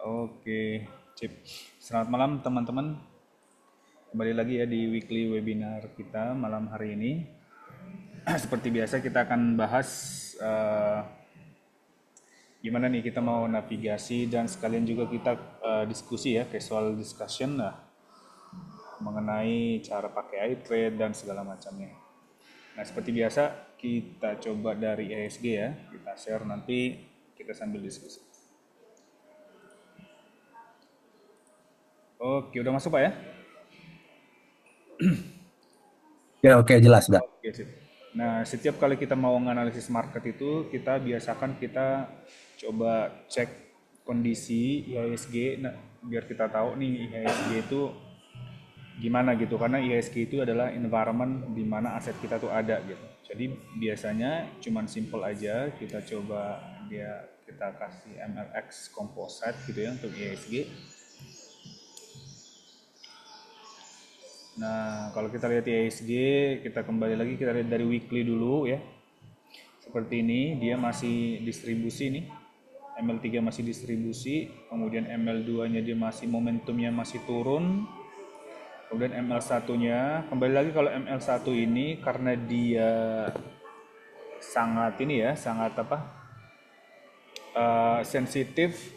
Oke, Cip. Selamat malam teman-teman. Kembali lagi ya di weekly webinar kita malam hari ini. Seperti biasa kita akan bahas eh, gimana nih kita mau navigasi dan sekalian juga kita diskusi ya, casual discussion lah mengenai cara pakai iTrade dan segala macamnya. Nah, seperti biasa kita coba dari ESG ya, kita share nanti kita sambil diskusi. Oke, udah masuk Pak ya? Ya, oke, jelas dah. Oke, sip. Nah, setiap kali kita mau menganalisis market itu, kita biasakan kita coba cek kondisi IHSG, nah, biar kita tahu nih IHSG itu gimana gitu. Karena IHSG itu adalah environment di mana aset kita tuh ada gitu. Jadi biasanya cuman simple aja, kita coba kita kasih MLX Composite gitu ya untuk IHSG. Nah, kalau kita lihat IHSG, kita kembali lagi kita lihat dari weekly dulu ya. Seperti ini, dia masih distribusi nih. ML3 masih distribusi, kemudian ML2-nya dia masih momentumnya masih turun. Kemudian ML1-nya, kembali lagi kalau ML1 ini karena dia sangat ini ya, sangat apa? Sensitif.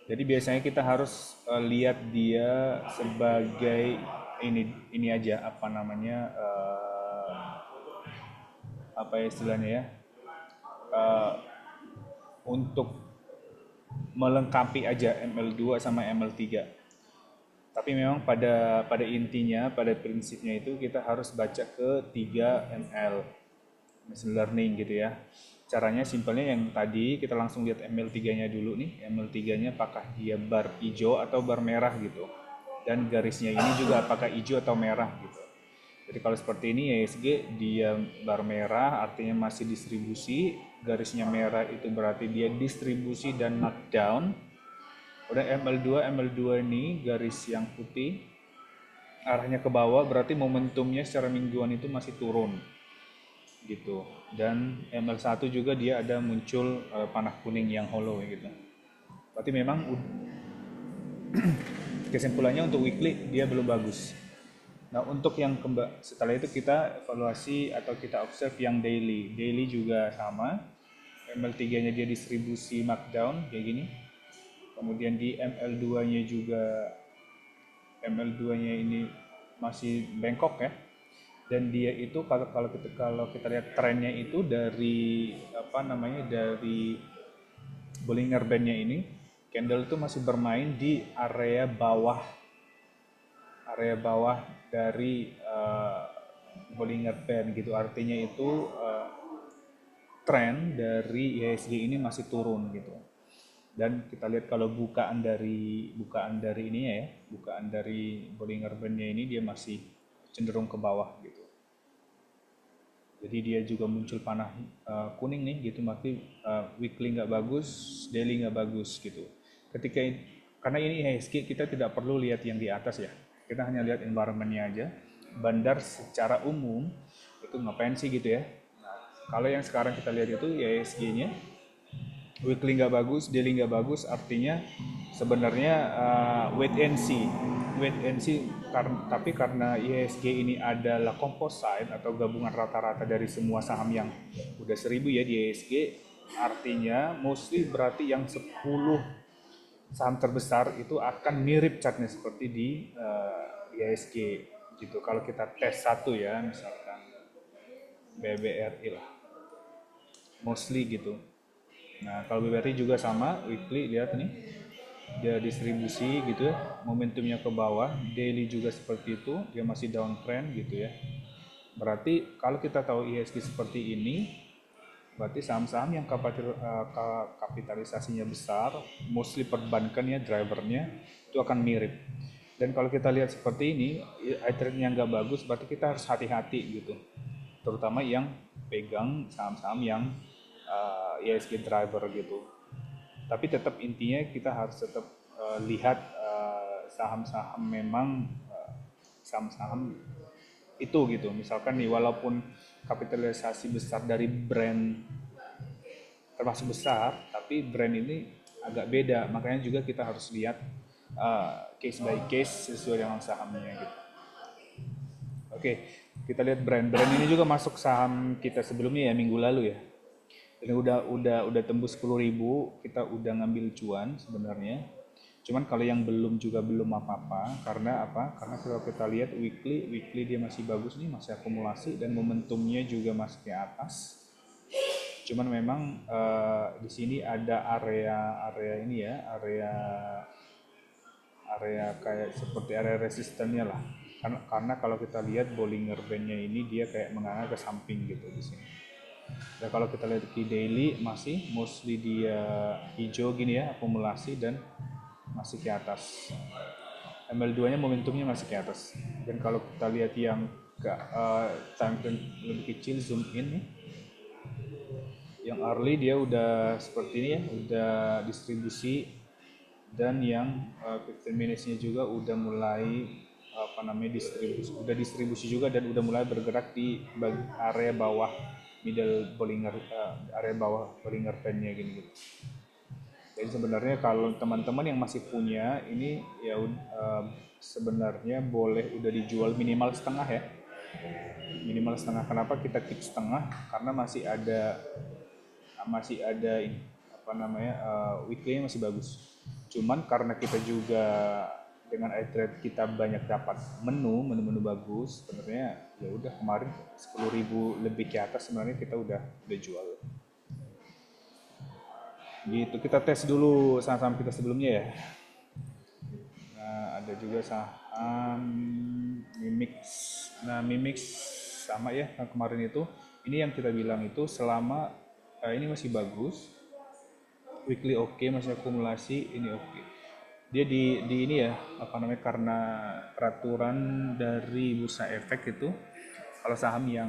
Jadi biasanya kita harus lihat dia sebagai ini aja apa namanya apa ya istilahnya ya untuk melengkapi aja ML2 sama ML3. Tapi memang pada intinya, pada prinsipnya itu kita harus baca ke 3 ML, machine learning gitu ya. Caranya simpelnya yang tadi kita langsung lihat ML3-nya dulu nih. ML3-nya apakah dia bar hijau atau bar merah gitu. Dan garisnya ini juga apakah hijau atau merah gitu. Jadi kalau seperti ini IHSG dia bar merah artinya masih distribusi, garisnya merah itu berarti dia distribusi dan knockdown. Udah ML2 ini garis yang putih arahnya ke bawah berarti momentumnya secara mingguan itu masih turun gitu. Dan ML1 juga dia ada muncul panah kuning yang hollow gitu. Berarti memang kesimpulannya untuk weekly dia belum bagus. Nah, untuk yang setelah itu kita evaluasi atau kita observe yang daily. Daily juga sama. ML3-nya dia distribusi markdown kayak gini. Kemudian di ML2-nya juga ML2-nya ini masih bengkok ya. Dan dia itu kalau kita lihat trennya itu dari apa namanya dari Bollinger Band-nya ini, candle itu masih bermain di area bawah dari Bollinger Band gitu. Artinya itu tren dari IHSG ini masih turun gitu. Dan kita lihat kalau bukaan dari ini ya, bukaan dari Bollinger Band-nya ini dia masih cenderung ke bawah gitu. Jadi dia juga muncul panah kuning nih gitu, mati weekly nggak bagus, daily nggak bagus gitu. Ketika karena ini IHSG kita tidak perlu lihat yang di atas ya, kita hanya lihat environmentnya aja. Bandar secara umum itu ngapain sih gitu ya. Kalau yang sekarang kita lihat itu IHSG-nya weekly nggak bagus, daily nggak bagus, artinya sebenarnya wait and see. Wait and see, tapi karena IHSG ini adalah composite atau gabungan rata-rata dari semua saham yang udah 1.000 ya di IHSG, artinya mostly berarti yang 10 saham terbesar itu akan mirip chartnya seperti di IHSG gitu. Kalau kita tes satu ya, misalkan BBRI lah, mostly gitu. Nah, kalau BBRI juga sama, weekly lihat nih, dia distribusi gitu ya, momentumnya ke bawah, daily juga seperti itu, dia masih downtrend gitu ya. Berarti kalau kita tahu IHSG seperti ini, berarti saham-saham yang kapitalisasinya besar, mostly perbankan ya, drivernya, itu akan mirip. Dan kalau kita lihat seperti ini, trendnya nggak bagus, berarti kita harus hati-hati gitu. Terutama yang pegang saham-saham yang IHSG driver gitu. Tapi tetap intinya kita harus tetap lihat saham-saham memang saham-saham itu gitu. Misalkan nih walaupun kapitalisasi besar dari brand termasuk besar, tapi brand ini agak beda. Makanya juga kita harus lihat case by case sesuai dengan sahamnya gitu. Oke, kita lihat brand ini juga masuk saham kita sebelumnya ya, minggu lalu ya. Dan udah tembus 10.000, kita udah ngambil cuan sebenarnya. Cuman kalau yang belum juga belum apa-apa, karena apa? Karena kalau kita lihat weekly dia masih bagus nih, masih akumulasi dan momentumnya juga masih ke atas. Cuman memang di sini ada area ini ya, area kayak seperti area resistennya lah. Karena kalau kita lihat Bollinger Band-nya ini dia kayak menganga ke samping gitu di sini. Dan kalau kita lihat di daily masih mostly dia hijau gini ya, akumulasi dan masih ke atas. ML2-nya momentumnya masih ke atas. Dan kalau kita lihat yang time frame lebih kecil, zoom in nih, yang early dia udah seperti ini ya, udah distribusi, dan yang 15 minutes-nya juga udah mulai distribusi juga dan udah mulai bergerak di area bawah middle Bollinger, area bawah Bollinger Band-nya gini gitu. Jadi sebenarnya kalau teman-teman yang masih punya ini ya sebenarnya boleh udah dijual minimal setengah ya. Minimal setengah. Kenapa kita keep setengah? Karena masih ada weekly masih bagus. Cuman karena kita juga dengan iTrade kita banyak dapat menu bagus, sebenarnya ya udah kemarin 10.000 lebih ke atas sebenarnya kita udah jual. Gitu, kita tes dulu saham-saham kita sebelumnya ya. Nah, ada juga saham Mimix. Nah, Mimix sama ya yang kemarin itu. Ini yang kita bilang itu selama ini masih bagus, weekly oke, masih akumulasi, ini oke. Dia di ini ya, karena peraturan dari bursa efek itu, kalau saham yang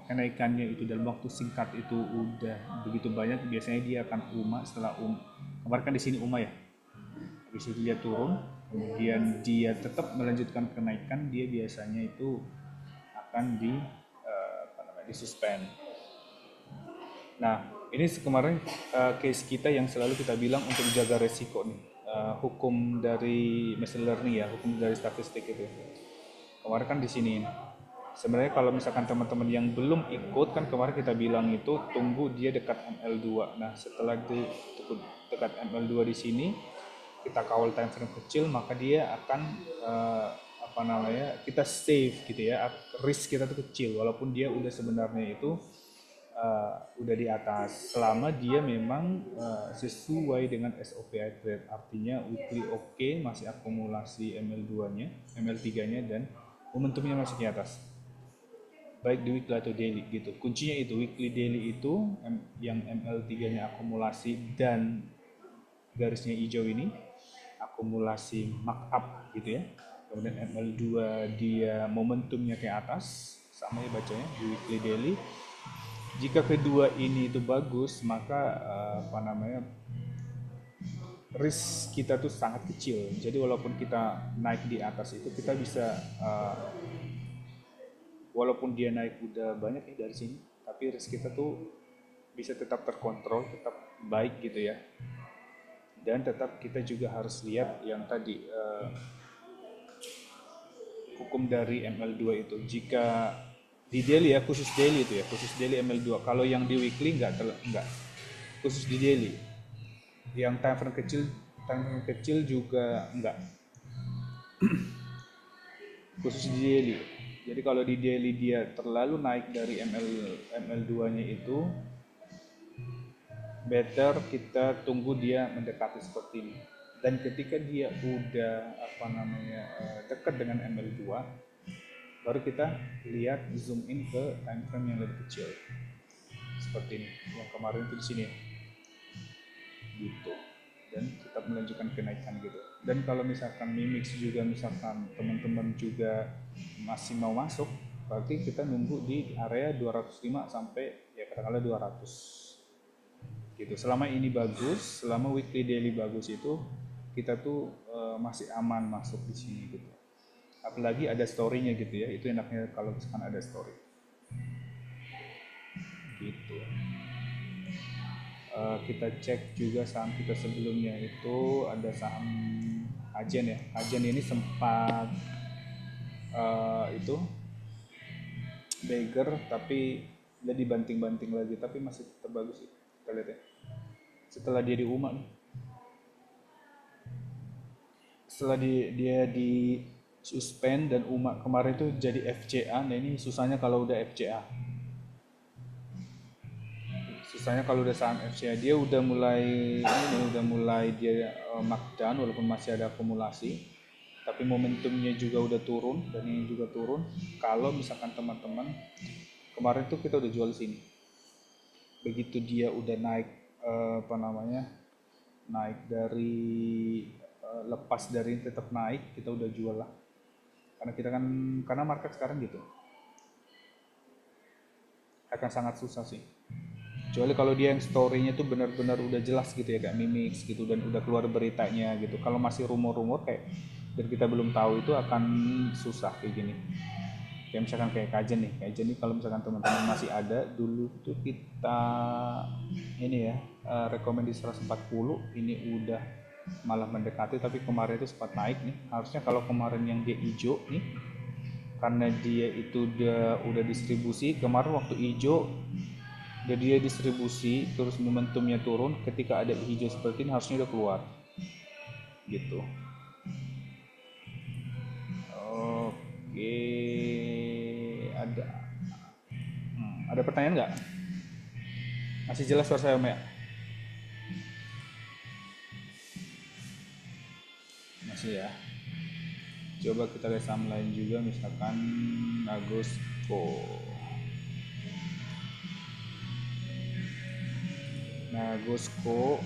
kenaikannya itu dalam waktu singkat itu udah begitu banyak, biasanya dia akan setelah kemarin kan di sini ya, habis itu dia turun, kemudian dia tetap melanjutkan kenaikan, dia biasanya itu akan disuspend. Nah, ini kemarin case kita yang selalu kita bilang untuk jaga resiko nih, hukum dari machine learning ya, hukum dari statistik itu. Kemarin kan di sini. Sebenarnya kalau misalkan teman-teman yang belum ikut kan kemarin kita bilang itu tunggu dia dekat ML2. Nah, setelah dekat ML2 di sini kita kawal time frame kecil, maka dia akan kita save gitu ya. Risk kita tuh kecil walaupun dia udah sebenarnya itu udah di atas, selama dia memang sesuai dengan SOP iTrade, artinya weekly oke, masih akumulasi ML2-nya, ML3-nya dan momentumnya masih di atas. Baik di weekly atau daily gitu. Kuncinya itu weekly daily itu yang ML3-nya akumulasi dan garisnya hijau ini akumulasi markup gitu ya. Kemudian ML2 dia momentumnya ke atas, sama ya bacanya di weekly daily. Jika kedua ini itu bagus, maka risk kita tuh sangat kecil. Jadi walaupun kita naik di atas itu kita bisa walaupun dia naik udah banyak nih dari sini, tapi risk kita tuh bisa tetap terkontrol, tetap baik gitu ya. Dan tetap kita juga harus lihat yang tadi hukum dari ML2 itu. Jika di daily ya, khusus daily itu ya, khusus daily ML2. Kalau yang di weekly enggak. Khusus di daily. Yang time frame kecil juga enggak. Khusus di daily. Jadi kalau di daily dia terlalu naik dari ML2-nya itu, better kita tunggu dia mendekati seperti ini. Dan ketika dia udah dekat dengan ML2, baru kita lihat zoom in ke time frame yang lebih kecil. Seperti ini. Yang kemarin itu di sini. Gitu. Dan tetap melanjutkan kenaikan gitu. Dan kalau misalkan Mimix juga misalkan teman-teman juga masih mau masuk, berarti kita nunggu di area 205 sampai ya katakanlah 200 gitu. Selama ini bagus, selama weekly daily bagus itu kita tuh masih aman masuk di sini gitu. Apalagi ada story-nya gitu ya, itu enaknya kalau misalkan ada story gitu. Kita cek juga saham kita sebelumnya itu ada saham Ajen ya. Ajen ini sempat itu beggar tapi dia dibanting-banting lagi tapi masih tetap bagus sih. Kita lihat ya. Setelah dia di UMA nih, setelah dia di suspend dan UMA kemarin itu jadi FCA. Nah ini susahnya kalau udah FCA. Susahnya kalau udah saham FCA dia udah mulai ini udah mulai dia markdown walaupun masih ada akumulasi. Tapi momentumnya juga udah turun dan ini juga turun. Kalau misalkan teman-teman kemarin tuh kita udah jual di sini. Begitu dia udah naik apa namanya? Naik dari lepas dari tetap naik, kita udah jual lah. Karena kita kan karena market sekarang gitu. Akan sangat susah sih. Kecuali kalau dia yang story-nya tuh benar-benar udah jelas gitu ya kayak Mimix gitu dan udah keluar beritanya gitu. Kalau masih rumor-rumor kayak dan kita belum tahu itu akan susah kayak gini. Kayak misalkan kayak Kajen nih kalau misalkan teman-teman masih ada dulu tuh kita ini ya rekomend di 140 ini udah malah mendekati tapi kemarin itu sempat naik nih. Harusnya kalau kemarin yang dia hijau nih karena dia itu udah distribusi kemarin waktu hijau dan dia distribusi terus momentumnya turun ketika ada hijau seperti ini harusnya udah keluar gitu. Oke, ada ada pertanyaan nggak? Masih jelas suara saya Om ya? Masih ya. Coba kita lihat saham lain juga misalkan Nagosco. Nah, Gosco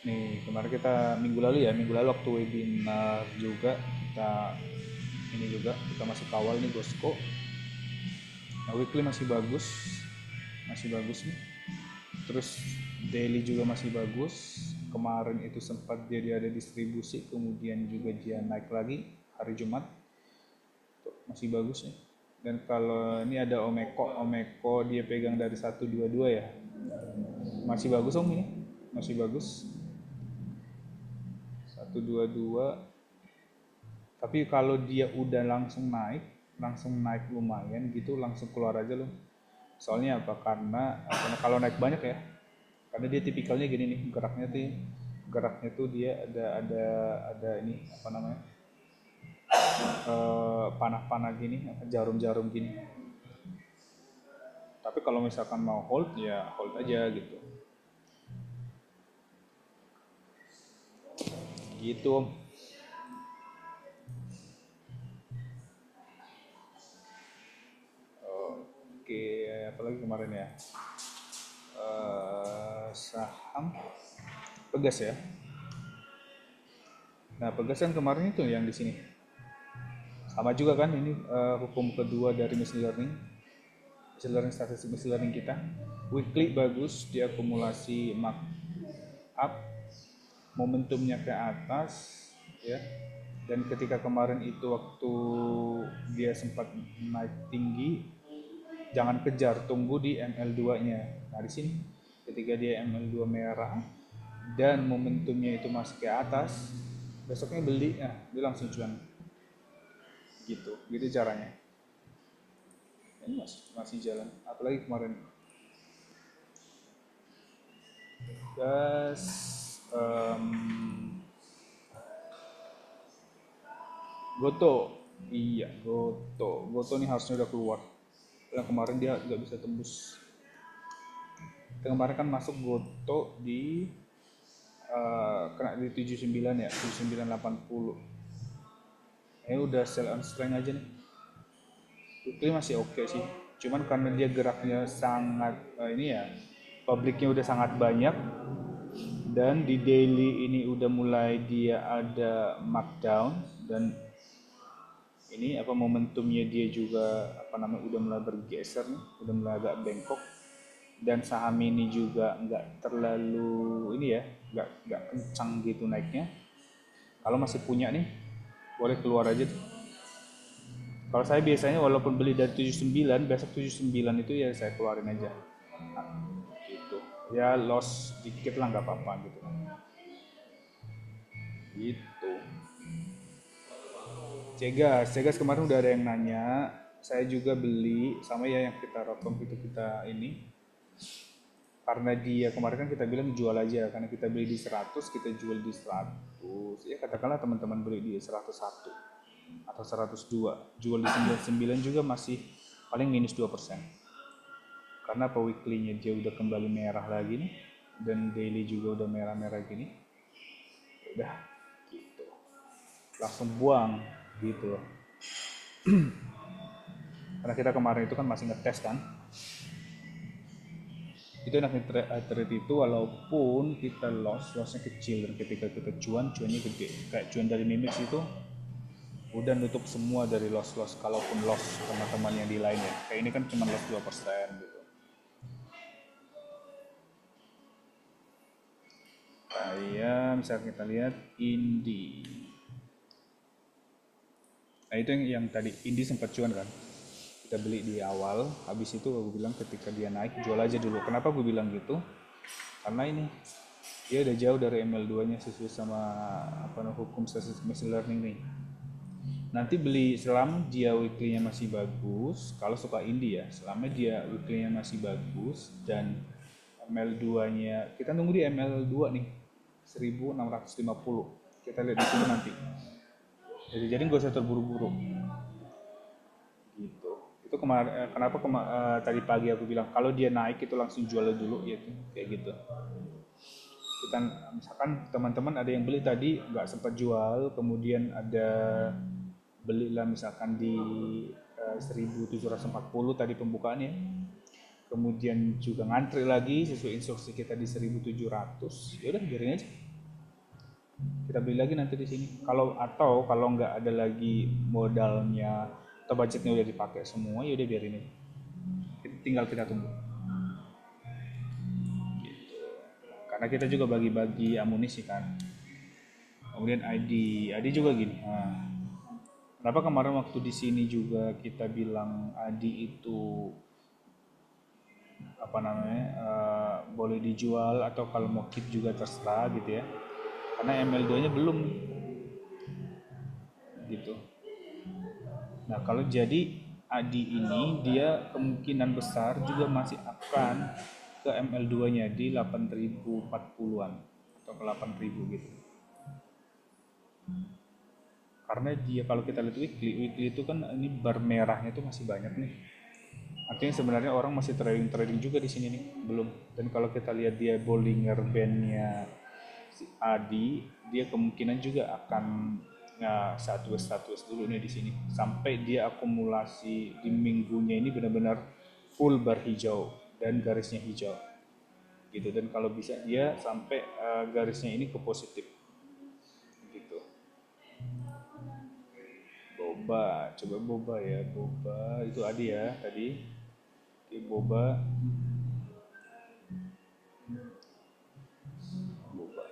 nih kemarin kita minggu lalu waktu webinar juga kita ini juga kita masih kawal nih Gosco. Nah, weekly masih bagus nih. Terus daily juga masih bagus. Kemarin itu sempat dia ada distribusi, kemudian juga dia naik lagi hari Jumat. Tuh, masih bagus nih. Dan kalau ini ada Omeko dia pegang dari 122 ya. Masih bagus Om ini. Masih bagus. 122. Tapi kalau dia udah langsung naik lumayan gitu langsung keluar aja loh. Soalnya apa? Karena kalau naik banyak ya. Karena dia tipikalnya gini nih, geraknya tuh dia ada ini apa namanya? Panah-panah gini, jarum-jarum gini. Tapi kalau misalkan mau hold ya hold aja gitu. Gitu Om. Oke, apalagi kemarin ya. Saham Pegas ya. Nah, Pegas kan kemarin itu yang di sini. Sama juga kan ini hukum kedua dari machine learning statistik machine learning kita. Weekly bagus, dia akumulasi mark up, momentumnya ke atas ya. Dan ketika kemarin itu waktu dia sempat naik tinggi, jangan kejar, tunggu di ML2-nya. Nah, di sini ketika dia ML2 merah dan momentumnya itu masih ke atas, besoknya beli, nah dia langsung cuan. Gitu caranya. Ini masih jalan, apalagi kemarin. Gas Goto, iya Goto nih harusnya udah keluar. Yang kemarin dia nggak bisa tembus. Kemarin kan masuk Goto di kena di 79 ya, 7980. Ini udah sell on strength aja nih. Weekly masih oke sih. Cuman karena dia geraknya sangat ini ya, publiknya udah sangat banyak dan di daily ini udah mulai dia ada markdown dan ini apa momentumnya dia juga apa namanya udah mulai bergeser nih, udah mulai agak bengkok dan saham ini juga nggak terlalu ini ya, nggak kencang gitu naiknya. Kalau masih punya nih boleh keluar aja tuh. Kalau saya biasanya walaupun beli dari 79, besok 79 itu ya saya keluarin aja. Gitu. Ya loss dikit lah nggak apa-apa gitu. Gitu. Cegas kemarin udah ada yang nanya. Saya juga beli sama ya yang kita rotom itu kita ini. Karena dia kemarin kan kita bilang jual aja karena kita beli di 100 kita jual di 100 ya katakanlah teman-teman beli di 101 atau 102 jual di 99 juga masih paling minus 2% karena per weekly-nya dia udah kembali merah lagi nih dan daily juga udah merah-merah gini udah gitu langsung buang gitu loh karena kita kemarin itu kan masih ngetes kan itu enaknya trade itu walaupun kita lossnya kecil dan ketika kita cuannya gede kayak cuan dari Mimix itu udah nutup semua dari loss kalaupun loss teman-teman yang di lainnya kayak ini kan cuma loss 2% gitu kayak misalnya kita lihat Indi nah itu yang tadi Indi sempat cuan kan kita beli di awal habis itu gue bilang ketika dia naik jual aja dulu kenapa gue bilang gitu karena ini dia udah jauh dari ML2 nya sesuai sama hukum statistik machine learning nih nanti beli selama dia weekly nya masih bagus kalau suka indie ya selama dia weekly nya masih bagus dan ML2 nya kita nunggu di ML2 nih 1650 kita lihat di sini nanti jadi nggak usah terburu-buru gitu itu kemarin kenapa tadi pagi aku bilang kalau dia naik itu langsung jual dulu ya kayak gitu kita misalkan teman-teman ada yang beli tadi nggak sempat jual kemudian ada belilah misalkan di 1740 tadi pembukaannya kemudian juga ngantri lagi sesuai instruksi kita di 1700 ya udah biarin aja kita beli lagi nanti di sini kalau nggak ada lagi modalnya atau budgetnya udah dipakai semua ya udah biarin aja tinggal kita tunggu gitu. Karena kita juga bagi-bagi amunisi kan kemudian ID juga gini kenapa kemarin waktu di sini juga kita bilang ID itu boleh dijual atau kalau mau keep juga terserah gitu ya karena ML2 nya belum gitu nah kalau jadi Adi ini dia kemungkinan besar juga masih akan ke ML2 nya di 8040-an atau ke 8000 gitu karena dia kalau kita lihat weekly itu kan ini bar merahnya itu masih banyak nih artinya sebenarnya orang masih trading juga di sini nih belum dan kalau kita lihat dia Bollinger Bandnya si Adi dia kemungkinan juga akan sideways dulu nih di sini sampai dia akumulasi di minggunya ini benar-benar full bar hijau dan garisnya hijau gitu dan kalau bisa dia sampai garisnya ini ke positif gitu coba boba itu Adi ya tadi di boba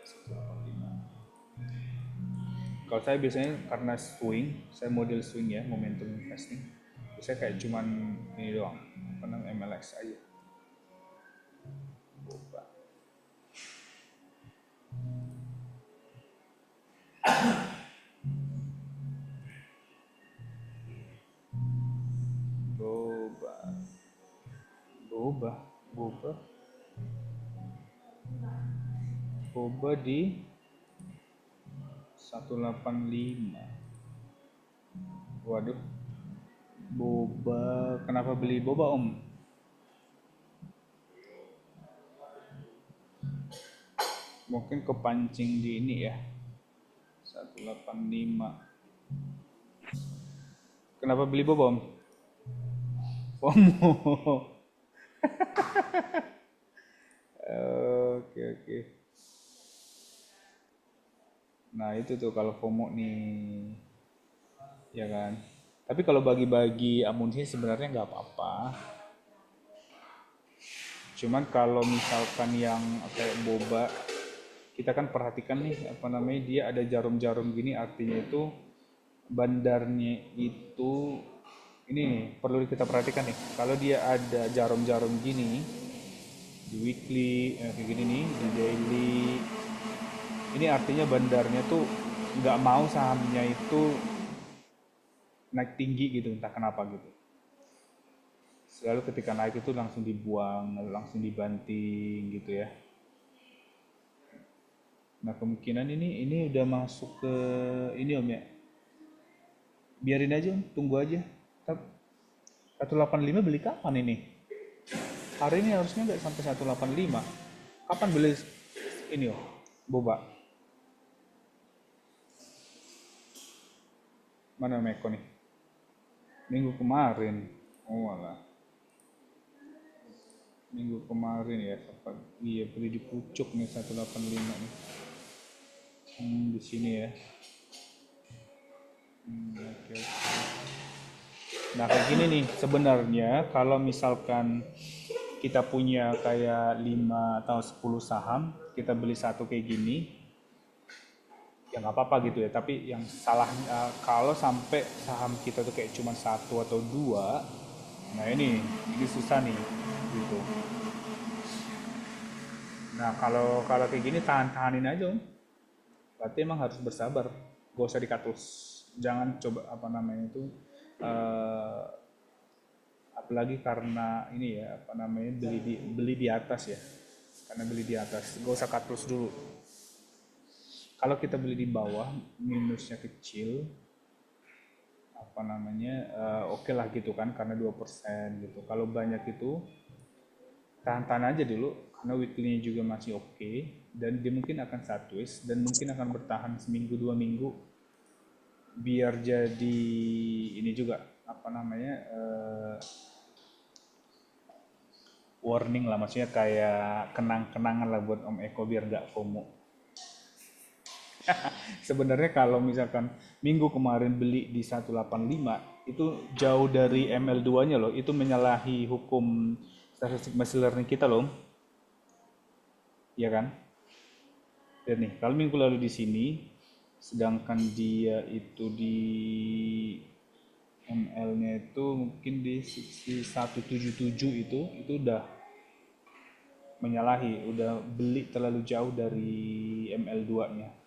185 kalau saya biasanya karena saya model swing ya momentum investing saya kayak cuman ini doang MLX aja boba di 185 waduh boba kenapa beli boba om mungkin kepancing di ini ya 185 kenapa beli boba om FOMO oke nah itu tuh kalau FOMO nih ya kan tapi kalau bagi-bagi amunisi sebenarnya nggak apa-apa cuman kalau misalkan yang kayak boba kita kan perhatikan nih dia ada jarum-jarum gini artinya itu bandarnya itu ini perlu kita perhatikan nih. Kalau dia ada jarum-jarum gini di weekly kayak gini nih di daily, ini artinya bandarnya tuh nggak mau sahamnya itu naik tinggi gitu, entah kenapa gitu. Selalu ketika naik itu langsung dibuang, langsung dibanting gitu ya. Nah kemungkinan ini udah masuk ke ini om ya. Biarin aja om, tunggu aja. 185 beli kapan ini? Hari ini harusnya nggak sampai 185. Kapan beli ini om? Boba. Mana Meko nih? Minggu kemarin. Oh alah. Minggu kemarin ya. Iya beli di pucuk nih 185 nih. Di sini ya. Oke. Nah kayak gini nih sebenarnya kalau misalkan kita punya kayak 5 atau 10 saham, kita beli satu kayak gini, ya nggak apa-apa gitu ya. Tapi yang salah kalau sampai saham kita tuh kayak cuma satu atau dua, nah ini susah nih gitu. Nah kalau kalau kayak gini tahan-tahanin aja om. Berarti emang harus bersabar, gak usah dikatus. Jangan coba apa namanya itu eh, apalagi karena ini ya apa namanya beli di atas ya, karena beli di atas gak usah cut loss dulu. Kalau kita beli di bawah minusnya kecil apa namanya oke lah gitu kan karena 2% gitu. Kalau banyak itu tahan-tahan aja dulu karena weekly-nya juga masih oke, dan dia mungkin akan sideways dan mungkin akan bertahan seminggu 2 minggu biar jadi ini juga apa namanya warning lah, maksudnya kayak kenang-kenangan lah buat Om Eko biar nggak FOMO. Sebenarnya kalau misalkan minggu kemarin beli di 185 itu jauh dari ML2-nya loh, itu menyalahi hukum statistik machine learning kita loh, ya kan? Dan nih, kalau minggu lalu di sini, sedangkan dia itu di ML-nya itu mungkin di 177 itu udah menyalahi, udah beli terlalu jauh dari ML2-nya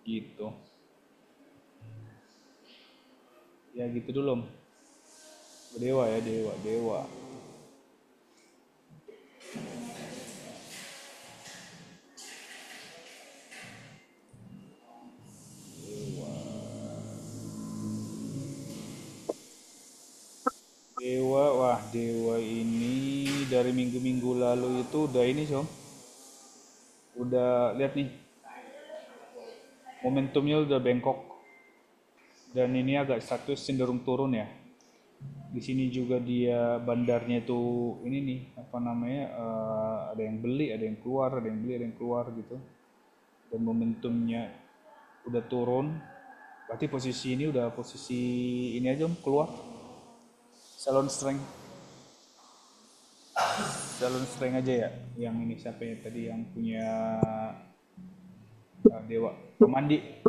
gitu. Ya gitu dulu om. Dewa ya, dewa, dewa. Dewa, wah dewa ini dari minggu-minggu lalu itu udah ini om. Udah lihat nih, momentumnya udah bengkok dan ini agak status cenderung turun ya. Di sini juga dia bandarnya itu ini nih apa namanya ada yang beli, ada yang keluar, ada yang beli, ada yang keluar gitu. Dan momentumnya udah turun. Berarti posisi ini udah posisi ini aja om, keluar. Salon strength. Salon strength aja ya. Yang ini siapa ya tadi yang punya dewa pemandi.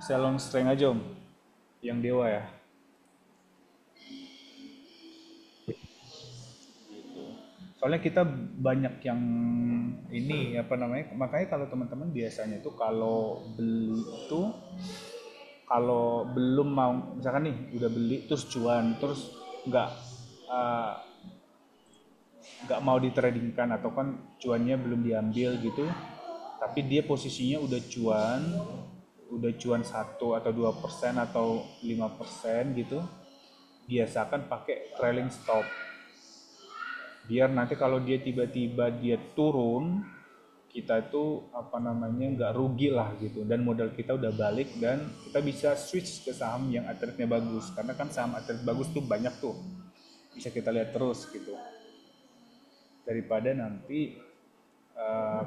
Salon strength aja om. Yang dewa ya. Soalnya kita banyak yang ini apa namanya, makanya kalau teman-teman biasanya itu kalau beli itu kalau belum mau misalkan nih udah beli terus cuan terus nggak eh, nggak mau ditradingkan atau kan cuannya belum diambil gitu, tapi dia posisinya udah cuan 1 atau 2% atau 5% gitu, biasakan pakai trailing stop biar nanti kalau dia tiba-tiba dia turun kita itu apa namanya nggak rugi lah gitu, dan modal kita udah balik dan kita bisa switch ke saham yang atletnya bagus, karena kan saham atlet bagus tuh banyak tuh bisa kita lihat terus gitu, daripada nanti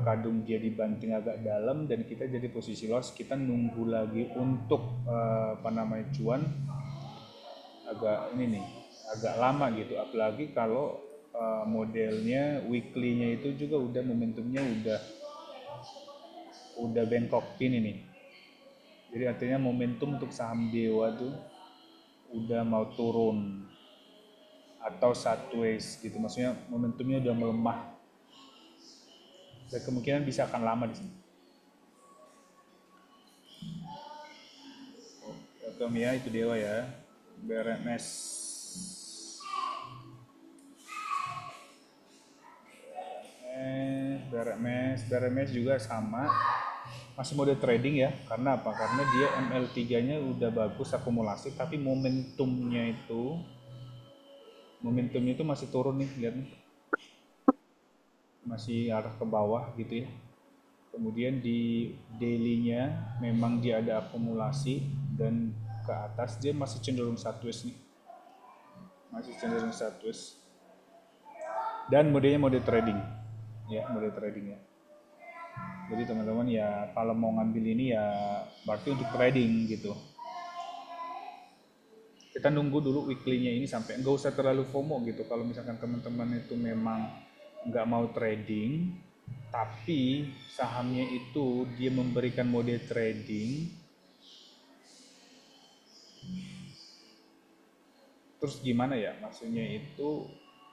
kadung dia dibanting agak dalam dan kita jadi posisi loss, kita nunggu lagi untuk apa namanya cuan agak ini nih agak lama gitu, apalagi kalau modelnya weekly-nya itu juga udah momentumnya udah bengkok ini nih. Jadi artinya momentum untuk saham Dewa tuh udah mau turun atau sideways gitu, maksudnya momentumnya udah melemah dan kemungkinan bisa akan lama di sini. Tamiya itu Dewa ya. BRMS BRMS juga sama, masih mode trading ya. Karena apa? Karena dia ML3-nya udah bagus akumulasi, tapi momentumnya itu masih turun nih, lihat nih. Masih arah ke bawah gitu ya. Kemudian di daily-nya memang dia ada akumulasi dan ke atas dia masih cenderung sideways nih. Masih cenderung sideways. Dan modenya mode trading. Ya, mode trading ya. Jadi teman-teman ya kalau mau ngambil ini ya berarti untuk trading gitu. Kita nunggu dulu weekly-nya ini sampai nggak usah terlalu FOMO gitu. Kalau misalkan teman-teman itu memang nggak mau trading, tapi sahamnya itu dia memberikan mode trading, terus gimana ya? Maksudnya itu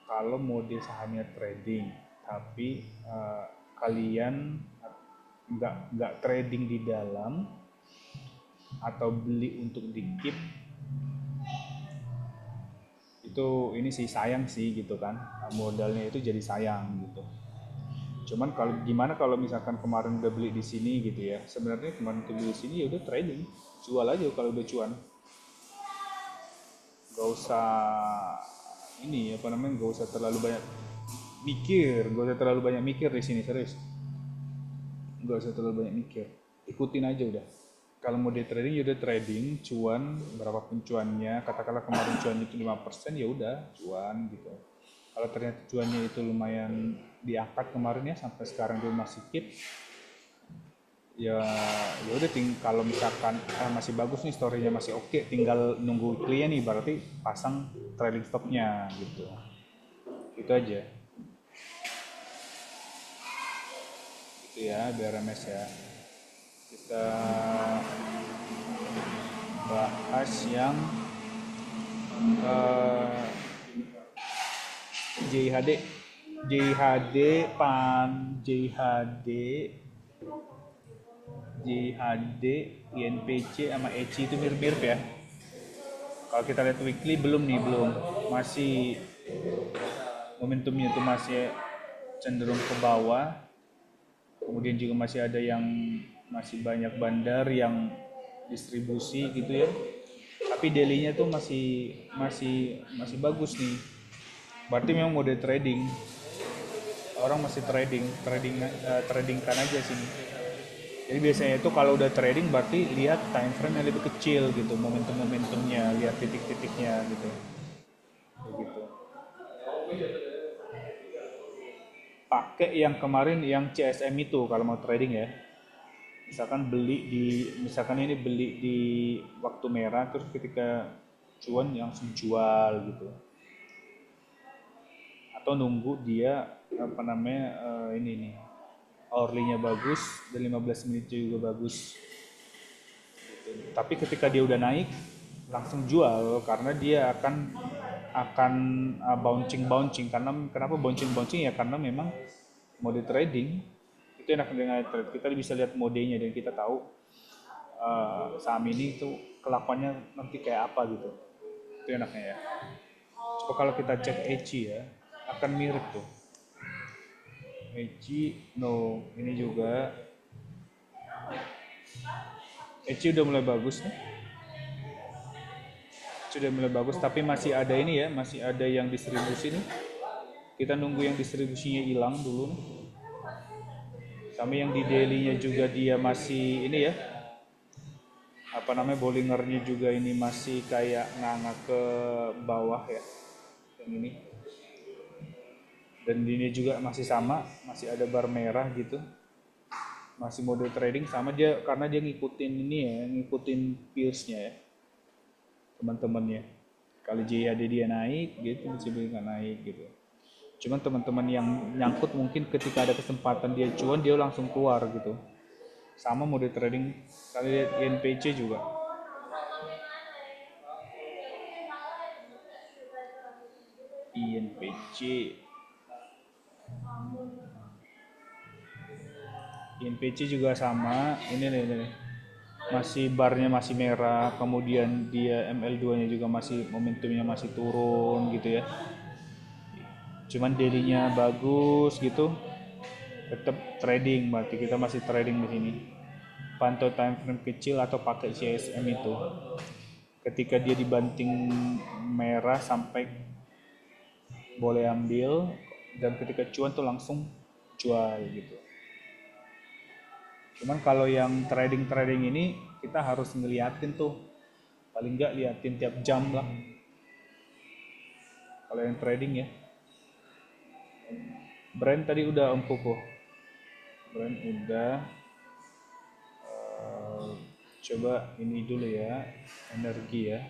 kalau mode sahamnya trading, tapi kalian nggak trading di dalam atau beli untuk di keep, itu ini sih sayang sih gitu kan, modalnya itu jadi sayang gitu. Cuman kalau gimana kalau misalkan kemarin udah beli di sini gitu ya, sebenarnya kemarin beli di sini ya udah trading, jual aja kalau udah cuan, gak usah ini apa namanya, gak usah terlalu banyak mikir di sini, serius, gak usah terlalu banyak mikir, ikutin aja udah. Kalau mau di trading ya udah trading, cuan berapapun cuannya, katakanlah kemarin cuannya itu 5%, ya udah cuan gitu. Kalau ternyata cuannya itu lumayan diangkat kemarin ya, sampai sekarang dia masih keep, ya udah kalau misalkan masih bagus nih, storynya masih oke, tinggal nunggu klien nih, berarti pasang trailing stopnya gitu. Itu aja. Itu ya BRMS ya. Kita bahas yang JHD INPC sama ECI itu mirip-mirip ya. Kalau kita lihat weekly belum, masih momentumnya itu masih cenderung ke bawah. Kemudian juga masih ada yang masih banyak bandar yang distribusi gitu ya. Tapi daily-nya tuh masih bagus nih. Berarti memang mode trading. Orang masih tradingkan aja sini. Jadi biasanya itu kalau udah trading berarti lihat time frame yang lebih kecil gitu, momentumnya, lihat titik-titiknya gitu. Begitu. Pakai yang kemarin yang CSM itu kalau mau trading ya. Misalkan ini beli di waktu merah, terus ketika cuan langsung jual gitu. Atau nunggu dia apa namanya ini nih, hourly-nya bagus dan 15 menit juga bagus gitu. Tapi ketika dia udah naik langsung jual, karena dia akan bouncing. Karena kenapa bouncing ya, karena memang mode trading itu enak dengan trade, kita bisa lihat modenya dan kita tahu saham ini itu kelakuannya nanti kayak apa gitu. Itu enaknya ya. Coba kalau kita cek ECI ya, akan mirip tuh. ECI ini juga ECI udah mulai bagus nih. Sudah mulai bagus, tapi masih ada ini ya, masih ada yang distribusi nih. Kita nunggu yang distribusinya hilang dulu nih. Sama yang di daily-nya juga dia masih ini ya, apa namanya, Bollingernya juga ini masih kayak nganga ke bawah ya, yang ini. Dan ini juga masih sama, masih ada bar merah gitu, masih mode trading sama dia, karena dia ngikutin ini ya, ngikutin peers-nya ya, teman-temannya. Kalau JHD dia naik gitu, CB nggak naik gitu. Cuman teman-teman yang nyangkut mungkin ketika ada kesempatan dia cuan, dia langsung keluar gitu. Sama mode trading, kalian lihat INPC juga. INPC INPC juga sama, ini nih. Masih barnya masih merah, kemudian dia ML2 nya juga masih momentumnya masih turun gitu ya. Cuman daily-nya bagus gitu. Tetap trading, berarti kita masih trading di sini. Pantau time frame kecil atau pakai CSM itu. Ketika dia dibanting merah sampai boleh ambil, dan ketika cuan tuh langsung jual gitu. Cuman kalau yang trading ini kita harus ngeliatin tuh, paling nggak liatin tiap jam lah. Kalau yang trading ya. Brand tadi udah Om Koko. Brand udah. Coba ini dulu ya, energi ya.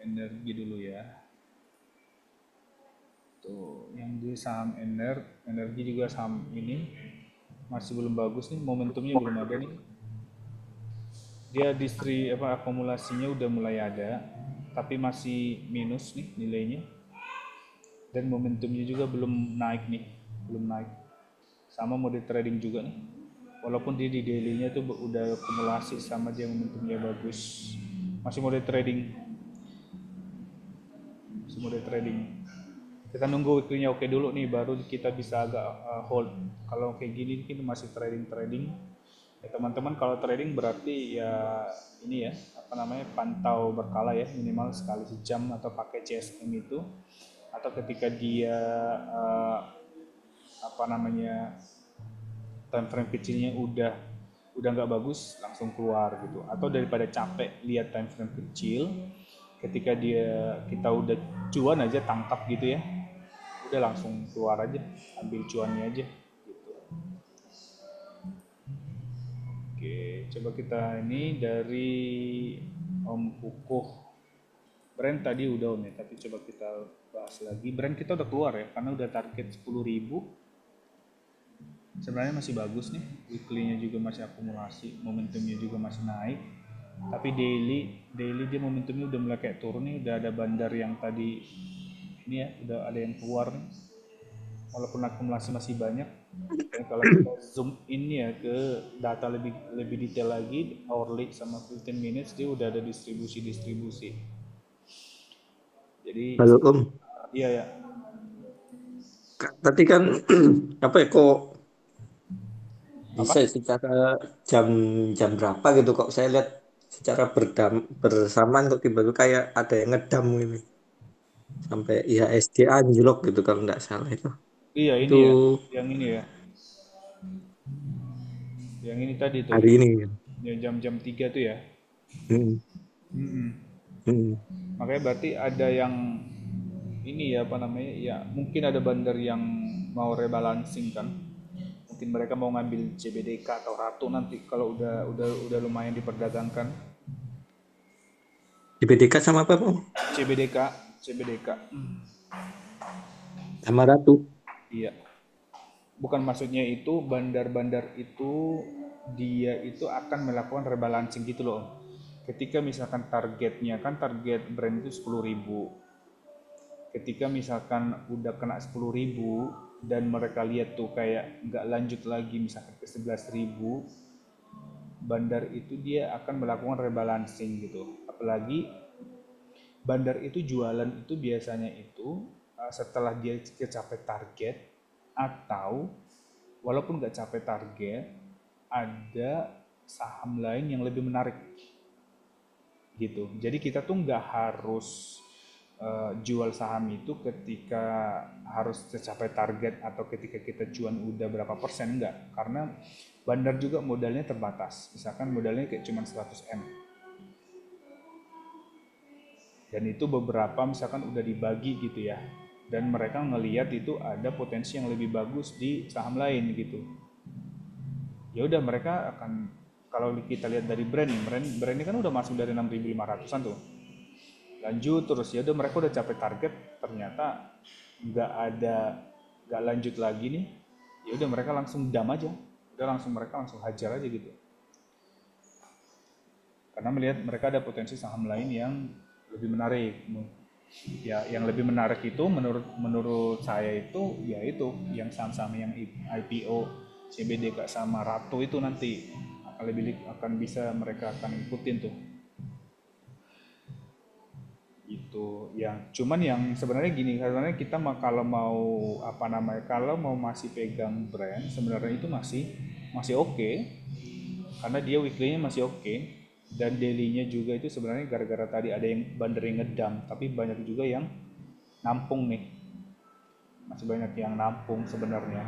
Energi dulu ya. Tuh, yang di saham energi juga saham ini masih belum bagus nih, momentumnya belum ada nih. Dia akumulasinya udah mulai ada, tapi masih minus nih nilainya. Dan momentumnya juga belum naik nih, belum naik. Sama mode trading juga nih. Walaupun dia di daily-nya tuh udah akumulasi sama dia momentumnya bagus. Masih mode trading. Masih mode trading. Kita nunggu weekly-nya oke dulu nih, baru kita bisa agak hold. Kalau kayak gini kita masih trading. Ya teman-teman, kalau trading berarti ya ini ya, pantau berkala ya, minimal sekali sejam atau pakai CSM itu, atau ketika dia time frame kecilnya udah nggak bagus, langsung keluar gitu. Atau daripada capek lihat time frame kecil, ketika kita udah cuan aja tangkap gitu ya, udah langsung keluar aja, ambil cuannya aja gitu. Oke, coba kita ini dari Om Kukuh. Brand tadi udah Om ya, tapi coba kita bahas lagi. Brand kita udah keluar ya, karena udah target 10.000. Sebenarnya masih bagus nih, weekly-nya juga masih akumulasi, momentumnya juga masih naik. Tapi daily dia momentumnya udah mulai kayak turun nih, udah ada bandar yang tadi ini ya, udah ada yang keluar nih. Walaupun akumulasi masih banyak. Dan kalau kita zoom in ya ke data lebih detail lagi, hourly sama 15 minutes, dia udah ada distribusi. Jadi Halo Om, iya ya. tadi kan apa ya kok Apa? bisa secara jam berapa gitu kok saya lihat secara bersamaan kok tiba-tiba kayak ada yang ngedam ini sampai IHSG anjlok gitu kalau nggak salah itu. Iya Itu ini ya, yang ini ya. Yang ini tadi tuh, hari ini ya. yang jam-jam 3 tuh ya. Hmm, Mm-mm. hmm. Makanya berarti ada yang ini ya ya mungkin ada bandar yang mau rebalancing kan. Mungkin mereka mau ngambil CBDK atau Ratu nanti kalau udah lumayan diperdagangkan. Di BDK sama apa Om? CBDK, CBDK. Sama Ratu. Iya. Bukan, maksudnya itu bandar-bandar itu dia itu akan melakukan rebalancing gitu loh. Ketika misalkan target brand itu 10.000. Ketika misalkan udah kena 10.000 dan mereka lihat tuh kayak nggak lanjut lagi misalkan ke 11.000, bandar itu dia akan melakukan rebalancing gitu. Apalagi bandar itu jualan itu biasanya itu setelah dia kecapai target, atau walaupun nggak capai target, ada saham lain yang lebih menarik gitu. Jadi kita tuh nggak harus jual saham itu ketika harus tercapai target atau ketika kita cuan udah berapa persen, enggak. Karena bandar juga modalnya terbatas. Misalkan modalnya kayak cuma 100M. Dan itu beberapa misalkan udah dibagi gitu ya. Dan mereka ngelihat itu ada potensi yang lebih bagus di saham lain gitu. Ya udah, mereka akan, kalau kita lihat dari brand ini kan udah masuk dari 6.500-an tuh. Lanjut terus, ya udah mereka udah capai target, ternyata nggak lanjut lagi nih, ya udah mereka langsung dam aja, udah langsung mereka langsung hajar aja gitu, karena melihat mereka ada potensi saham lain yang lebih menarik. Ya yang lebih menarik itu menurut saya itu ya itu yang saham-saham yang IPO CBDK sama Ratu itu nanti akan bisa mereka akan ikutin tuh. Itu yang cuman yang sebenarnya gini, sebenarnya kita kalau mau apa namanya, kalau mau masih pegang brand sebenarnya itu masih oke, karena dia weekly-nya masih oke, dan daily-nya juga itu sebenarnya gara-gara tadi ada yang bandering ngedam, tapi banyak juga yang nampung nih, masih banyak yang nampung sebenarnya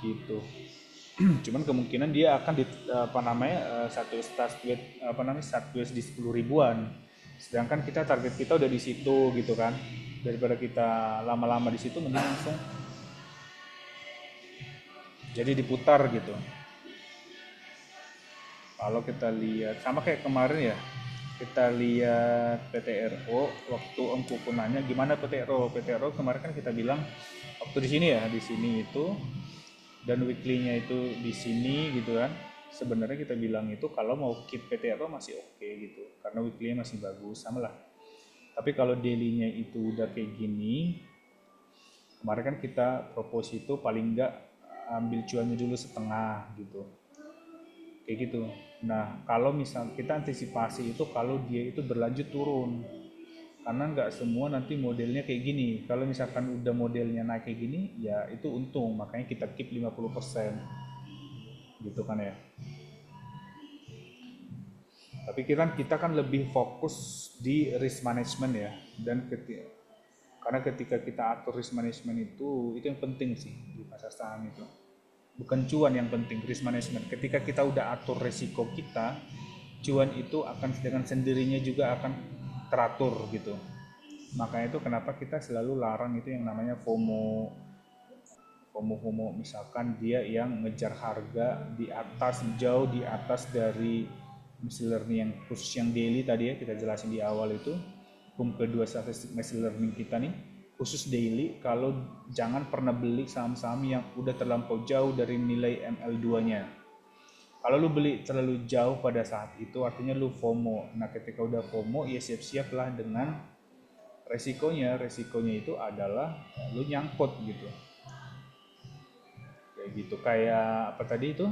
gitu. Cuman kemungkinan dia akan di apa namanya satu start di 10 ribuan, sedangkan kita target kita udah di situ gitu kan. Daripada kita lama-lama di situ, mending langsung jadi diputar gitu. Kalau kita lihat sama kayak kemarin ya, kita lihat PTRO, waktu Om Kuku nanya gimana PTRO kemarin kan kita bilang waktu di sini ya, di sini itu, dan weekly-nya itu di sini gitu kan. Sebenarnya kita bilang itu kalau mau keep PTRO masih oke gitu, karena weekly-nya masih bagus sama lah. Tapi kalau daily-nya itu udah kayak gini, kemarin kan kita propose itu paling enggak ambil cuannya dulu setengah gitu, kayak gitu. Nah kalau misal kita antisipasi itu kalau dia itu berlanjut turun, karena nggak semua nanti modelnya kayak gini. Kalau misalkan udah modelnya naik kayak gini ya itu untung, makanya kita keep 50% gitu kan ya. Tapi kita kan lebih fokus di risk management ya, dan karena ketika kita atur risk management itu yang penting sih di pasar saham itu. Bukan cuan yang penting, risk management. Ketika kita udah atur resiko kita, cuan itu akan dengan sendirinya juga akan teratur gitu. Makanya itu kenapa kita selalu larang itu yang namanya FOMO. FOMO misalkan dia yang ngejar harga di atas, jauh di atas dari machine learning yang khusus yang daily tadi ya kita jelasin di awal itu. Kedua statistik machine learning kita nih khusus daily, kalau jangan pernah beli saham-saham yang udah terlampau jauh dari nilai ML2-nya. Kalau lu beli terlalu jauh pada saat itu artinya lu FOMO. Nah ketika udah FOMO ya siap-siap lah dengan resikonya itu adalah lu nyangkut gitu, kayak gitu. Kayak apa tadi itu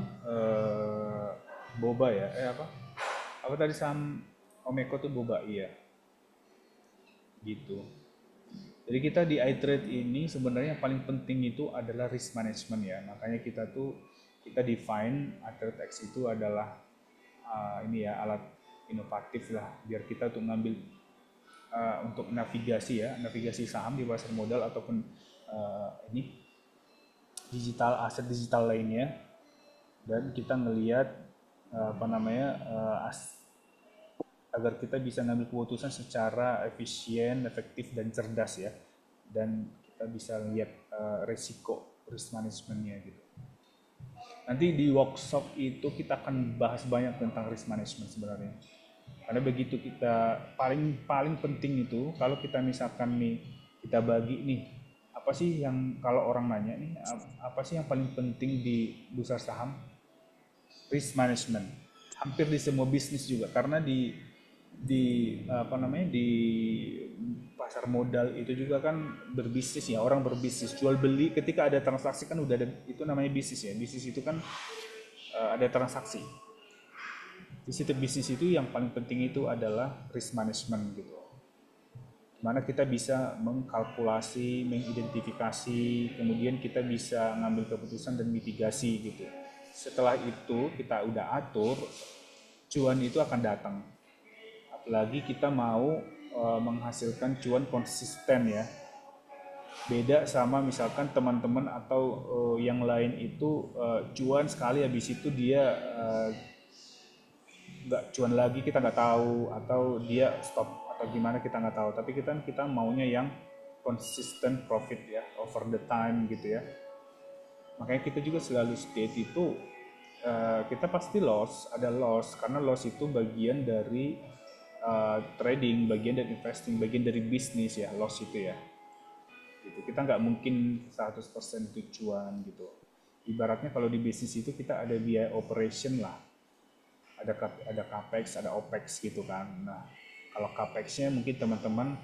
boba ya, apa tadi saham Omeko tuh boba, iya gitu. Jadi kita di iTrade ini sebenarnya yang paling penting itu adalah risk management ya. Makanya kita define iTrade X itu adalah ini ya, alat inovatif lah biar kita tuh ngambil untuk navigasi saham di pasar modal ataupun ini aset digital lainnya, dan kita ngelihat agar kita bisa ngambil keputusan secara efisien, efektif dan cerdas ya, dan kita bisa lihat resiko risk manajemennya gitu. Nanti di workshop itu kita akan bahas banyak tentang risk management sebenarnya. Karena begitu kita paling penting itu kalau kita misalkan nih kita bagi nih, apa sih yang kalau orang nanya nih apa sih yang paling penting di bursa saham? Risk management. Hampir di semua bisnis juga, karena di pasar modal itu juga kan berbisnis ya, orang berbisnis jual beli, ketika ada transaksi kan udah ada, itu namanya bisnis ya. Bisnis itu kan ada transaksi. Di situ bisnis itu yang paling penting itu adalah risk management gitu. Mana kita bisa mengkalkulasi, mengidentifikasi, kemudian kita bisa ngambil keputusan dan mitigasi gitu. Setelah itu kita udah atur, cuan itu akan datang. Apalagi kita mau menghasilkan cuan konsisten ya. Beda sama misalkan teman-teman atau yang lain itu cuan sekali habis itu dia nggak cuan lagi, kita nggak tahu, atau dia stop atau gimana kita nggak tahu. Tapi kita maunya yang consistent profit ya, over the time gitu ya. Makanya kita juga selalu state itu kita pasti ada loss, karena loss itu bagian dari trading, bagian dari investing, bagian dari bisnis ya, loss itu ya. gitu. Kita nggak mungkin 100% itu cuan gitu. Ibaratnya kalau di bisnis itu kita ada biaya operation lah, ada capex, ada opex gitu kan. Nah, kalau capexnya mungkin teman-teman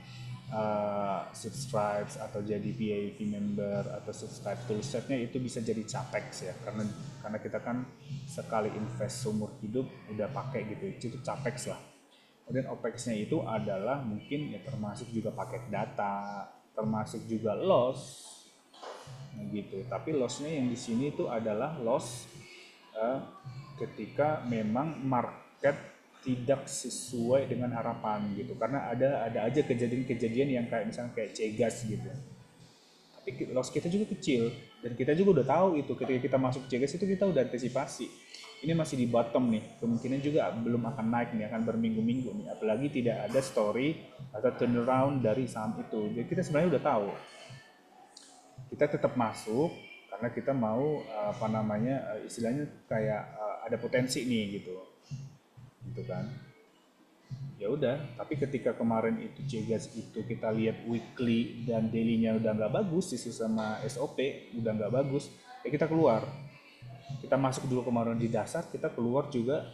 subscribe atau jadi VIP member atau subscribe toolsetnya itu bisa jadi capex ya, karena kita kan sekali invest seumur hidup udah pakai gitu, itu capex lah. Kemudian opexnya itu adalah mungkin ya termasuk juga paket data, termasuk juga loss, nah, gitu. Tapi lossnya yang di sini itu adalah loss ketika memang market tidak sesuai dengan harapan gitu, karena ada aja kejadian-kejadian yang kayak misalnya kayak cegas gitu, tapi loss kita juga kecil dan kita juga udah tahu itu ketika kita masuk cegas itu kita udah antisipasi ini masih di bottom nih, kemungkinan juga belum akan naik nih, akan berminggu-minggu nih, apalagi tidak ada story atau turnaround dari saham itu. Jadi kita sebenarnya udah tahu, kita tetap masuk karena kita mau istilahnya kayak ada potensi nih gitu kan. Ya udah, tapi ketika kemarin itu Cegas itu kita lihat weekly dan daily-nya udah nggak bagus, sisi sama SOP udah nggak bagus, ya kita keluar. Kita masuk dulu kemarin di dasar, kita keluar juga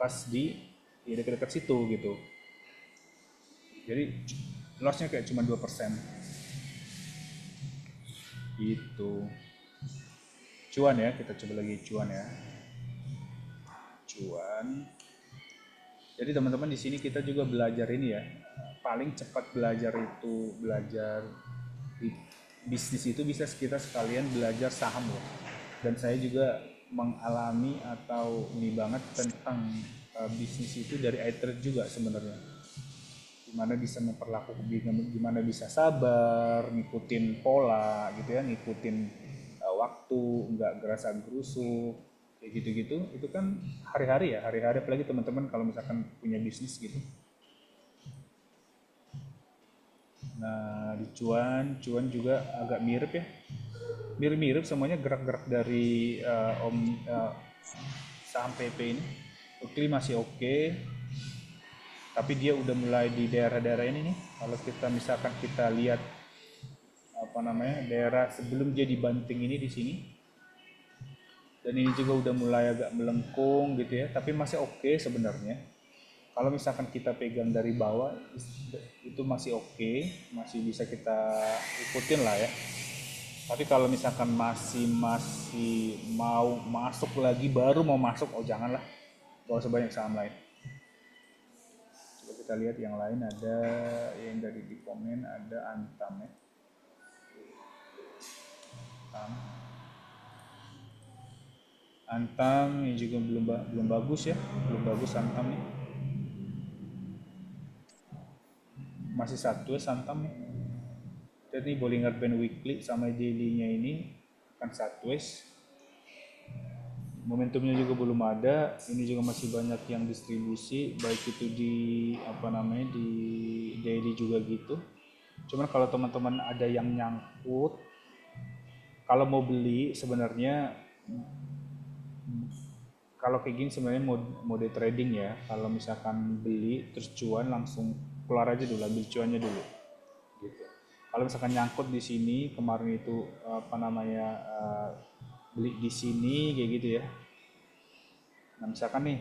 pas di dekat-dekat situ gitu. Jadi loss-nya kayak cuma 2%. Gitu. Cuan ya, kita coba lagi cuan ya. Cuan. Jadi teman-teman di sini kita juga belajar ini ya. Paling cepat belajar di bisnis itu bisa kita sekalian belajar saham loh. Dan saya juga mengalami atau ini banget tentang bisnis itu dari iTrade juga sebenarnya. Gimana bisa memperlakukan, gimana bisa sabar, ngikutin pola gitu ya, ngikutin waktu, nggak gerasa gerusuk kayak gitu-gitu. Itu kan hari-hari apalagi teman-teman kalau misalkan punya bisnis gitu. Nah di cuan juga agak mirip ya, mirip semuanya gerak-gerak dari saham PP ini. Weekly masih oke, tapi dia udah mulai di daerah-daerah ini nih. Kalau kita misalkan kita lihat daerah sebelum dia dibanting ini di sini, dan ini juga udah mulai agak melengkung gitu ya, tapi masih oke sebenarnya. Kalau misalkan kita pegang dari bawah itu masih oke, masih bisa kita ikutin lah ya. Tapi kalau misalkan masih mau masuk lagi, baru mau masuk, oh janganlah, gak usah banyak saham lain. Coba kita lihat yang lain, ada yang dari di komen, ada Antam ya. Antam ini juga belum bagus ya, belum bagus Antam nih. Masih satu ya Antam nih. Jadi Bollinger Band weekly sama daily-nya ini akan sideways. Momentumnya juga belum ada. Ini juga masih banyak yang distribusi, baik itu di di daily juga gitu. Cuman kalau teman-teman ada yang nyangkut, kalau mau beli sebenarnya kalau kayak gini sebenarnya mode trading ya. Kalau misalkan beli terus cuan, langsung keluar aja dulu, ambil cuannya dulu. Gitu. Kalau misalkan nyangkut di sini, kemarin itu beli di sini kayak gitu ya. Nah misalkan nih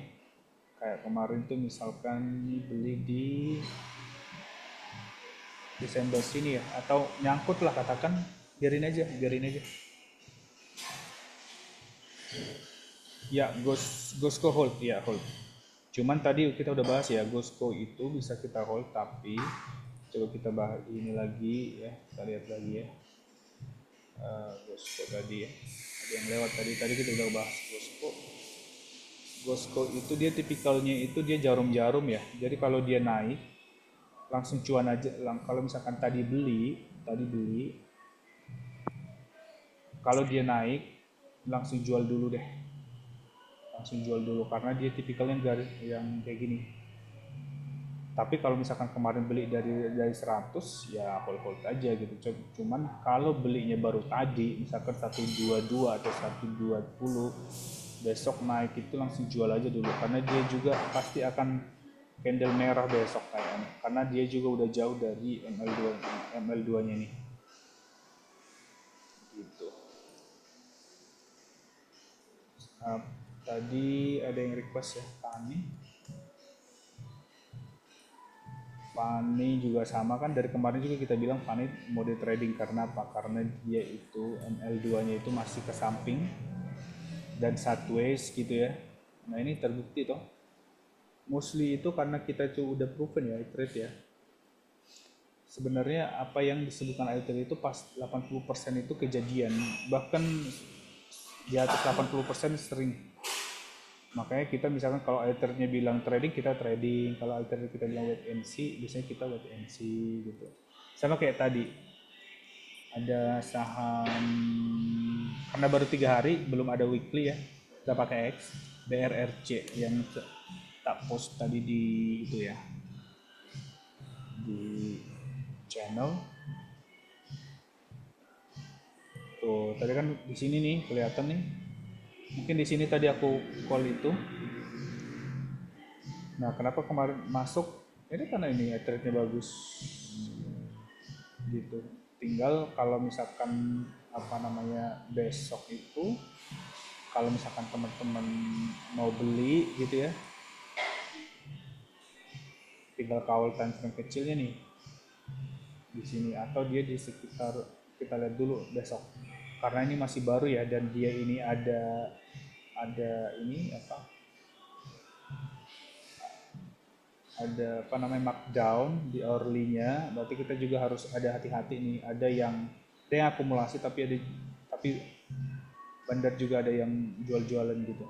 kayak kemarin tuh misalkan beli di Desember sini ya, atau nyangkut lah katakan, biarin aja. Ya Gosco hold ya, hold. Cuman tadi kita udah bahas ya, Gosco itu bisa kita hold, tapi coba kita bahas ini lagi ya, kita lihat lagi ya. Gosco tadi ya, ada yang lewat tadi kita udah bahas Gosco itu dia tipikalnya itu dia jarum-jarum ya. Jadi kalau dia naik langsung cuan aja. Kalau misalkan tadi beli, kalau dia naik langsung jual dulu deh. Karena dia tipikalnya yang kayak gini. Tapi kalau misalkan kemarin beli dari 100 ya hold aja gitu. Cuman kalau belinya baru tadi misalkan 122 atau 120, besok naik itu langsung jual aja dulu, karena dia juga pasti akan candle merah besok kayaknya, karena dia juga udah jauh dari ML2 nya nih. gitu. Nah, tadi ada yang request ya, Fani juga sama kan, dari kemarin juga kita bilang Fani mode trading. Karena apa? Karena dia itu ML2 nya itu masih ke samping dan sideways gitu ya. Nah ini terbukti toh, mostly itu karena kita itu udah proven ya trade ya. Sebenarnya apa yang disebutkan trade itu pas 80% itu kejadian, bahkan di atas 80% sering. Makanya kita misalkan kalau alternya bilang trading, kita trading. Kalau alter kita bilang wait and see, biasanya kita wait and see gitu. Sama kayak tadi, ada saham, karena baru 3 hari, belum ada weekly ya, kita pakai X, BRRC yang tak post tadi di itu ya, di channel. Tuh, tadi kan di sini nih kelihatan nih. Mungkin di sini tadi aku call itu. Nah, kenapa kemarin masuk? Ini karena ini trade-nya bagus. Gitu. Tinggal kalau misalkan apa namanya besok itu, kalau misalkan teman-teman mau beli gitu ya, tinggal kawal time frame kecilnya nih di sini, atau dia di sekitar, kita lihat dulu besok. Karena ini masih baru ya, dan dia ini ada ini ada apa namanya markdown di hourly-nya, berarti kita juga harus ada hati-hati nih. Ada yang akumulasi, tapi bandar juga ada yang jual-jualan gitu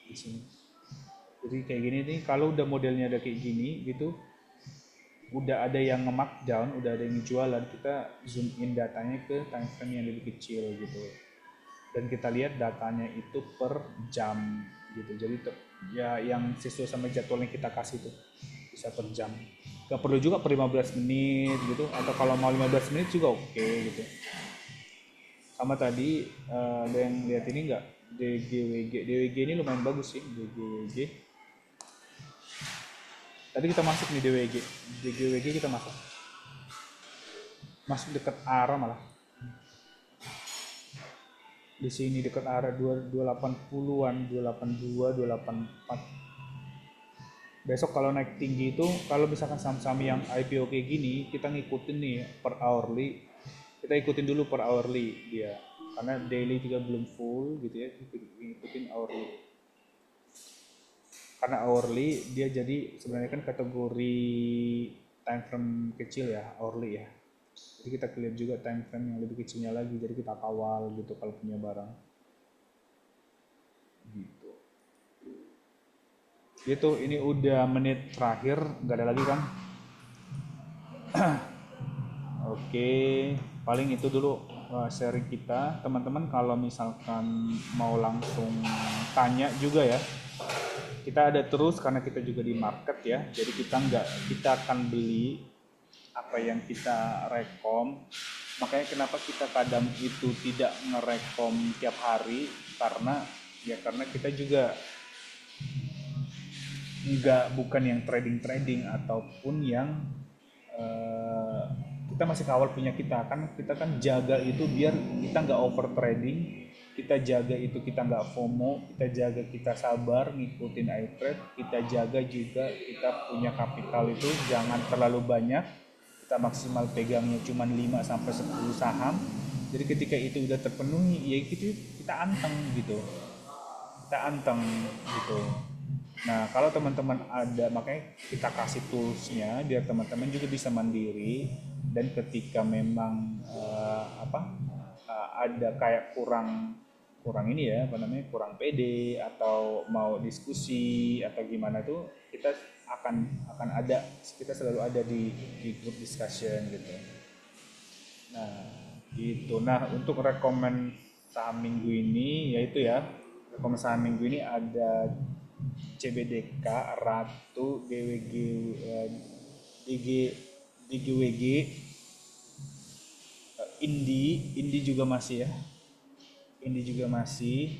di sini. Jadi kayak gini nih, kalau udah modelnya ada kayak gini gitu, udah ada yang nge-markdown, udah ada yang jualan, kita zoom in datanya ke time frame yang lebih kecil gitu. Dan kita lihat datanya itu per jam gitu. Jadi ya yang sesuai sama jadwal yang kita kasih tuh, bisa per jam. Gak perlu juga per 15 menit gitu, atau kalau mau 15 menit juga oke gitu. Sama tadi ada yang lihat ini enggak, DWG ini lumayan bagus sih, DWG. Tadi kita masuk nih DWG kita masuk dekat arah malah. Di sini dekat arah 280-an, 282, 284. Besok kalau naik tinggi itu, kalau misalkan saham-saham yang IPO kayak gini, kita ngikutin nih per hourly. Kita ikutin dulu per hourly dia. Karena daily juga belum full gitu ya, ngikutin hourly. Karena hourly dia jadi sebenarnya kan kategori time frame kecil ya, hourly ya. Jadi kita lihat juga time frame yang lebih kecilnya lagi, jadi kita kawal gitu kalau punya barang gitu. Gitu, ini udah menit terakhir, nggak ada lagi kan? Oke, paling itu dulu sharing kita. Teman-teman kalau misalkan mau langsung tanya juga ya, kita ada terus karena kita juga di market ya. Jadi kita akan beli apa yang kita rekom. Makanya kenapa kita kadang itu tidak ngerekom tiap hari, karena kita juga bukan yang trading ataupun yang kita masih kawal punya kita kan jaga itu biar kita nggak over trading, kita jaga itu kita nggak FOMO, kita jaga kita sabar ngikutin iTrade, kita jaga juga kita punya kapital itu jangan terlalu banyak, kita maksimal pegangnya cuma 5 sampai 10 saham. Jadi ketika itu udah terpenuhi ya gitu, kita anteng gitu. Nah kalau teman-teman ada, makanya kita kasih toolsnya biar teman-teman juga bisa mandiri. Dan ketika memang ada kayak kurang ini ya, kurang pede atau mau diskusi atau gimana tuh, kita akan ada, kita selalu ada di group discussion gitu. Nah gitu. Nah untuk rekomen saham minggu ini yaitu ya, rekomen saham minggu ini ada CBDK, Ratu, DGWG, Indi juga masih ya. Indi juga masih.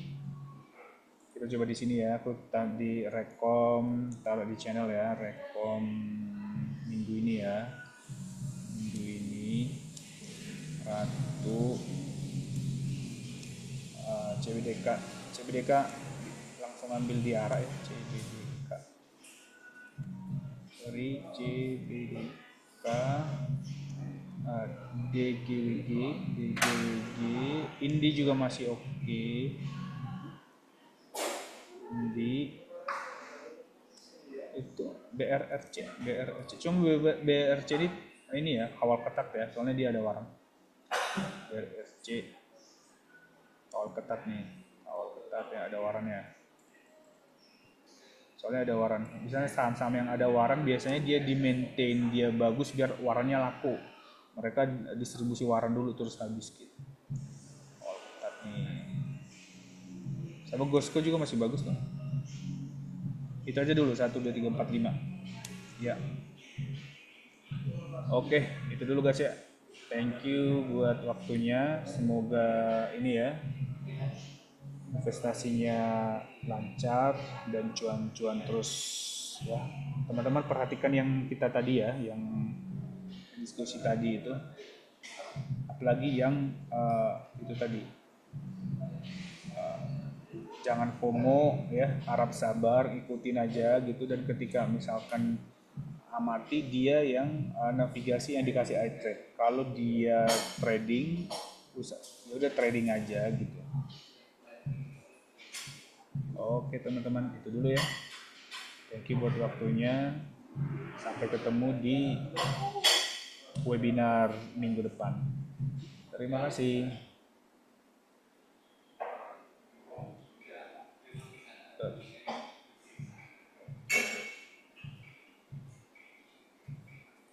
Kita coba di sini ya. Aku tadi rekom, taruh di channel ya, rekom minggu ini ya. Minggu ini Ratu, CBDK langsung ambil di arah ya, CBDK. Sorry, CBDK, DGWG, Indi juga masih oke. Indi itu BRRC. Cuma BRC ini ya kawal ketat ya, soalnya dia ada warang. BRRC kawal ketat nih, kawal ketat ya, ada warannya. Soalnya ada waran. Misalnya saham-saham yang ada waran biasanya dia di maintain, dia bagus biar warannya laku. Mereka distribusi waran dulu terus habis gitu. Kawal ketat nih. Sama Gosco juga masih bagus loh. Itu aja dulu 1, 2, 3, 4, 5 ya. Oke, itu dulu guys ya. Thank you buat waktunya. Semoga ini ya investasinya lancar dan cuan-cuan terus ya. Teman-teman perhatikan yang kita tadi ya, yang diskusi tadi itu. Apalagi yang itu tadi. Jangan FOMO ya, harap sabar, ikutin aja gitu. Dan ketika misalkan amati dia yang navigasi yang dikasih iTrade. Kalau dia trading, ya udah trading aja gitu. Oke teman-teman, itu dulu ya. Thank you buat waktunya. Sampai ketemu di webinar minggu depan. Terima kasih.